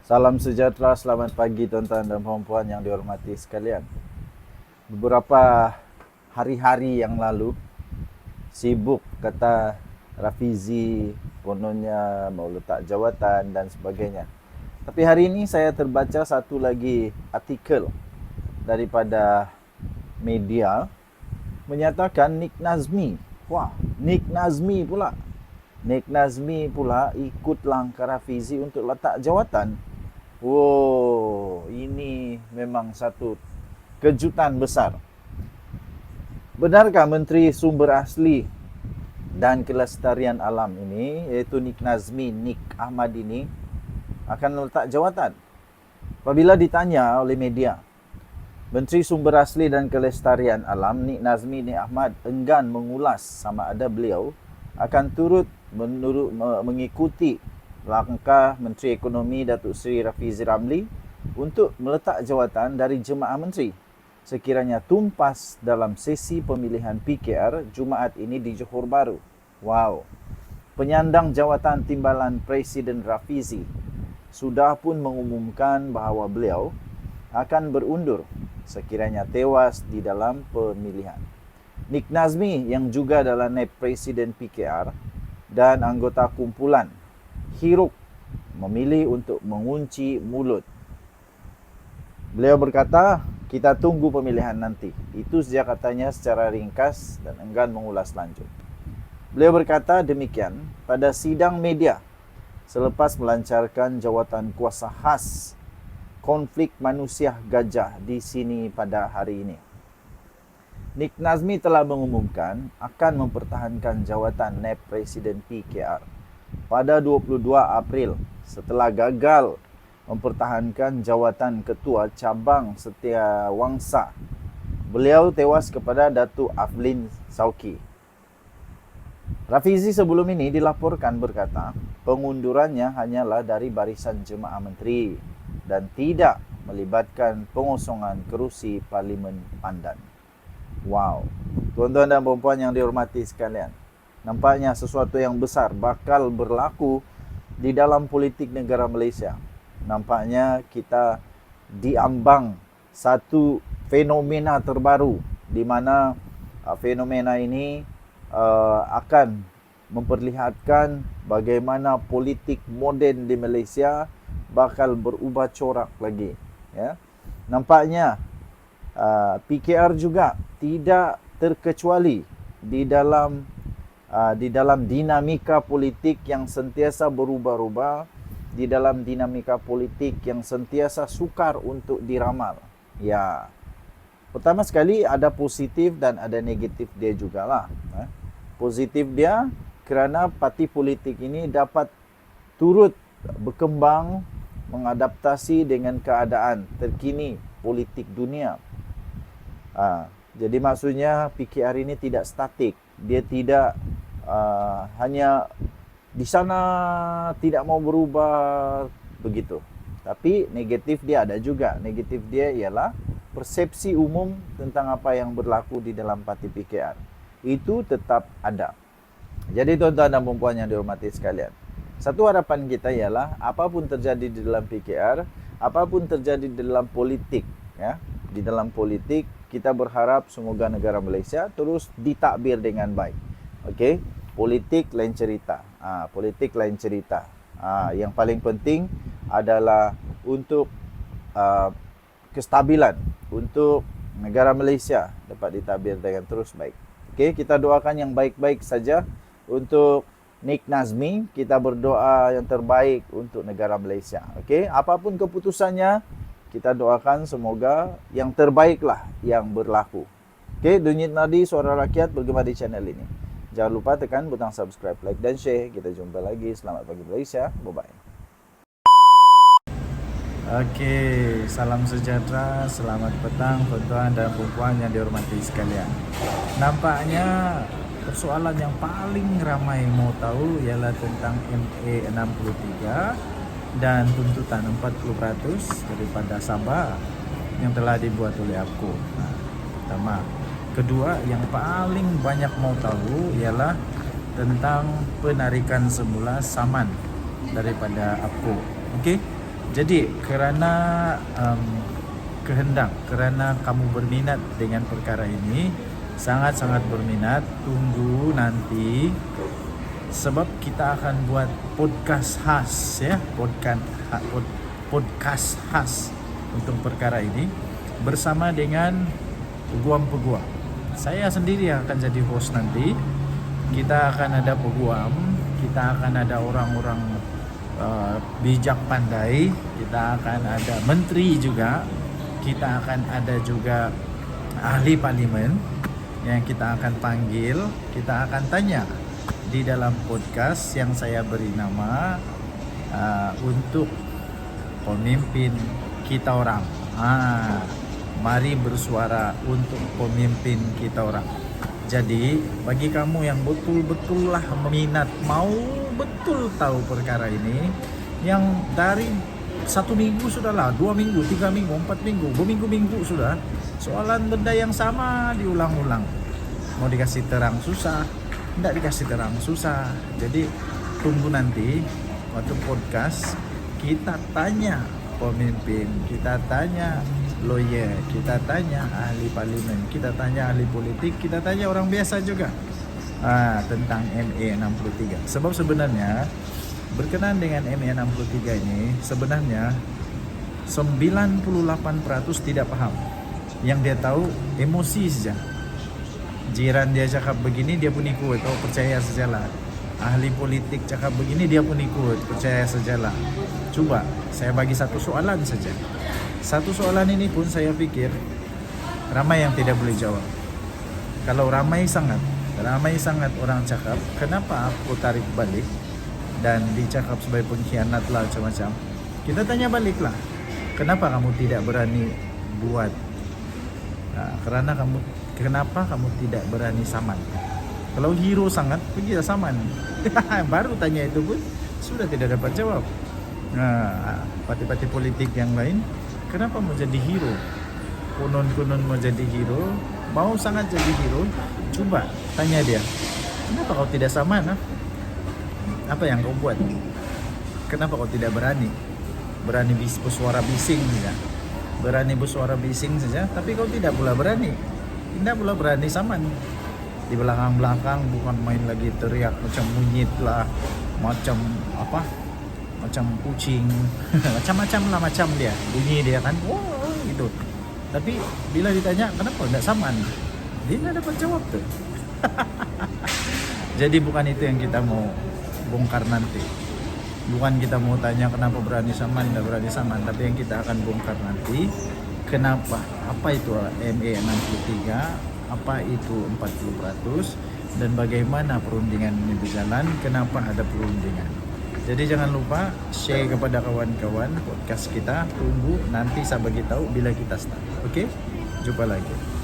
Salam sejahtera, selamat pagi tuan-tuan dan puan-puan yang dihormati sekalian. Beberapa hari-hari yang lalu, sibuk kata Rafizi, kononnya mau letak jawatan dan sebagainya. Tapi hari ini saya terbaca satu lagi artikel daripada media menyatakan Nik Nazmi. Wah, Nik Nazmi pula ikut langkah Rafizi untuk letak jawatan. Wow, ini memang satu kejutan besar. Benarkah Menteri Sumber Asli dan Kelestarian Alam ini, iaitu Nik Nazmi, Nik Ahmad ini, akan letak jawatan? Apabila ditanya oleh media, Menteri Sumber Asli dan Kelestarian Alam, Nik Nazmi, Nik Ahmad, enggan mengulas sama ada beliau akan turut mengikuti langkah Menteri Ekonomi Datuk Seri Rafizi Ramli untuk meletak jawatan dari Jemaah Menteri sekiranya tumpas dalam sesi pemilihan PKR Jumaat ini di Johor Bahru. Wow. Penyandang jawatan timbalan Presiden Rafizi sudah pun mengumumkan bahawa beliau akan berundur sekiranya tewas di dalam pemilihan. Nik Nazmi yang juga adalah naib Presiden PKR dan anggota kumpulan Hiruk memilih untuk mengunci mulut. Beliau berkata, kita tunggu pemilihan nanti. Itu saja katanya secara ringkas dan enggan mengulas lanjut. Beliau berkata demikian pada sidang media selepas melancarkan jawatan kuasa khas konflik manusia gajah di sini pada hari ini. Nik Nazmi telah mengumumkan akan mempertahankan jawatan naib Presiden PKR pada 22 April setelah gagal mempertahankan jawatan Ketua Cabang Setiawangsa. Beliau tewas kepada Datuk Aflin Sauki. Rafizi sebelum ini dilaporkan berkata pengundurannya hanyalah dari barisan Jemaah Menteri dan tidak melibatkan pengosongan kerusi Parlimen Pandan. Wow, tuan-tuan dan puan-puan yang dihormati sekalian, nampaknya sesuatu yang besar bakal berlaku di dalam politik negara Malaysia. Nampaknya kita diambang satu fenomena terbaru di mana fenomena ini akan memperlihatkan bagaimana politik moden di Malaysia bakal berubah corak lagi. Ya. Nampaknya PKR juga tidak terkecuali di dalam dinamika politik yang sentiasa berubah-ubah, di dalam dinamika politik yang sentiasa sukar untuk diramal. Ya, pertama sekali ada positif dan ada negatif dia jugalah. Positif dia kerana parti politik ini dapat turut berkembang, mengadaptasi dengan keadaan terkini politik dunia. Jadi maksudnya PKR ini tidak statik. Dia tidak hanya di sana tidak mau berubah begitu. Tapi negatif dia ada juga. Negatif dia ialah persepsi umum tentang apa yang berlaku di dalam parti PKR. Itu tetap ada. Jadi tuan-tuan dan puan-puan yang dihormati sekalian, satu harapan kita ialah apapun terjadi di dalam PKR, apapun terjadi di dalam politik, ya, di dalam politik kita berharap semoga negara Malaysia terus ditakbir dengan baik. Okey, politik lain cerita. Politik lain cerita. Yang paling penting adalah untuk kestabilan, untuk negara Malaysia dapat ditakbir dengan terus baik. Okey, kita doakan yang baik-baik saja untuk Nik Nazmi. Kita berdoa yang terbaik untuk negara Malaysia. Okey, apapun keputusannya, kita doakan semoga yang terbaiklah yang berlaku. Okey, Dunyit Nadi, Suara Rakyat bergema di channel ini. Jangan lupa tekan butang subscribe, like dan share. Kita jumpa lagi. Selamat pagi Malaysia. Bye-bye. Okey, salam sejahtera, selamat petang tuan-tuan dan puan yang dihormati sekalian. Nampaknya persoalan yang paling ramai mau tahu ialah tentang MA63 dan tuntutan 40% daripada Sabah yang telah dibuat oleh APCO. Pertama. Kedua, yang paling banyak mau tahu ialah tentang penarikan semula saman daripada APCO. Okey. Jadi kerana kehendak, kerana kamu berminat dengan perkara ini, sangat-sangat berminat, tunggu nanti sebab kita akan buat podcast khas ya, podcast khas untuk perkara ini bersama dengan peguam-peguam. Saya sendiri yang akan jadi host nanti. Kita akan ada peguam, kita akan ada orang-orang bijak pandai, kita akan ada menteri juga, kita akan ada juga ahli parlimen yang kita akan panggil, kita akan tanya di dalam podcast yang saya beri nama untuk pemimpin kita orang. Mari bersuara untuk pemimpin kita orang. Jadi bagi kamu yang betul-betul lah minat, mau betul tahu perkara ini, yang dari 1 minggu sudahlah, 2 minggu, 3 minggu, 4 minggu, berminggu-minggu sudah soalan benda yang sama diulang-ulang. Mau dikasih terang susah, tidak dikasih terang susah. Jadi tunggu nanti waktu podcast kita tanya pemimpin, kita tanya lawyer, kita tanya ahli parlimen, kita tanya ahli politik, kita tanya orang biasa juga tentang MA 63. Sebab sebenarnya berkenaan dengan MA 63 ini sebenarnya 98% tidak paham. Yang dia tahu emosi saja. Jiran dia cakap begini dia pun ikut, percaya sajalah. Ahli politik cakap begini dia pun ikut, percaya sajalah. Coba saya bagi satu soalan saja. Satu soalan ini pun saya pikir ramai yang tidak boleh jawab. Kalau ramai sangat orang cakap, kenapa aku tarik balik dan dicakap sebagai pengkhianat lah macam-macam. Kita tanya baliklah, kenapa kamu tidak berani buat? Kenapa kamu tidak berani saman? Kalau hero sangat, pergilah saman. Baru tanya itu pun sudah tidak dapat jawab. Parti-parti politik yang lain, kenapa mau jadi hero? Konon-konon mau jadi hero, mau sangat jadi hero. Coba tanya dia, kenapa kau tidak saman? Apa yang kau buat? Kenapa kau tidak berani? Berani bersuara bising saja. Berani bersuara bising saja, tapi kau tidak pula berani. Tidak pula berani saman. Di belakang-belakang bukan main lagi teriak macam monyet lah, macam apa? Macam kucing. Macam-macam lah macam dia. Bunyi dia kan. Oh, gitu. Tapi bila ditanya kenapa tidak saman? Dia tidak dapat jawab tuh. Jadi bukan itu yang kita mau bongkar nanti. Bukan kita mau tanya kenapa berani saman, tidak berani saman, tapi yang kita akan bongkar nanti kenapa, apa itu MA 63, apa itu 40%, dan bagaimana perundingan ini berjalan, kenapa ada perundingan. Jadi jangan lupa share kepada kawan-kawan podcast kita. Tunggu nanti saya bagi tahu bila kita start. Oke? Jumpa lagi.